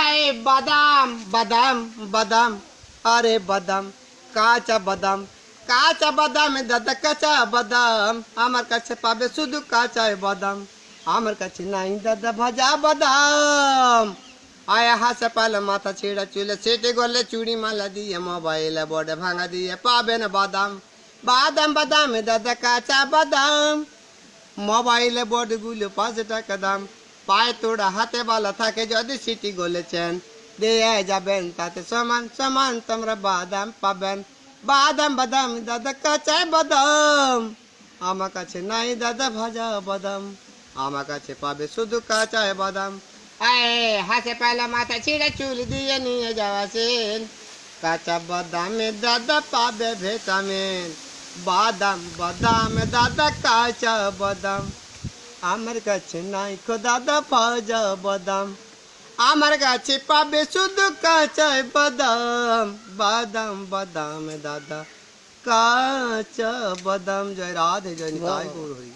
আয় বাদাম বাদাম বাদাম আরে বাদাম কাঁচা বাদাম কাঁচা বাদাম দাদা কাঁচা বাদাম আমার কাছে পাবে শুধু কাঁচা বাদাম আমার কাছে নাই দাদা ভাজা বাদাম আয় হাসে পালে মাথা ছেঁড়া চুলে সেটে গলে চুড়ি মালা দিয়ে মোবাইলে বড়ে ভাঙা দিয়ে পাবেন বাদাম বাদাম বাদাম দাদা কাঁচা বাদাম মোবাইলে বড়গুলো 5 টাকা দাম পায়ে তোড়া হাতে বালা থাকে যদি সিটি গলেছেন দিয়ে যাবেন তাতে সমান সমান তোমরা বাদাম পাবেন বাদাম বাদাম দাদা কাঁচা বাদাম আমার কাছে নাই দাদা ভাজা বাদাম আমার কাছে পাবে শুধু কাঁচা বাদাম আয় হাসে পালা মাথা ছিঁড়ে চুল দিয়ে নিয়ে যাওয়াছেন কাঁচা বাদামে দাদা পাবে ভিটামিন বাদাম বাদাম দাদা কাঁচা বাদাম আমার কাছে নাই খো দাদা ভাজা বাদাম আমার কাছে পাবে শুধু কাঁচা বাদাম বাদাম বাদাম দাদা কাঁচা বাদাম জয় রাধে জয় নিতাই গৌর হরি।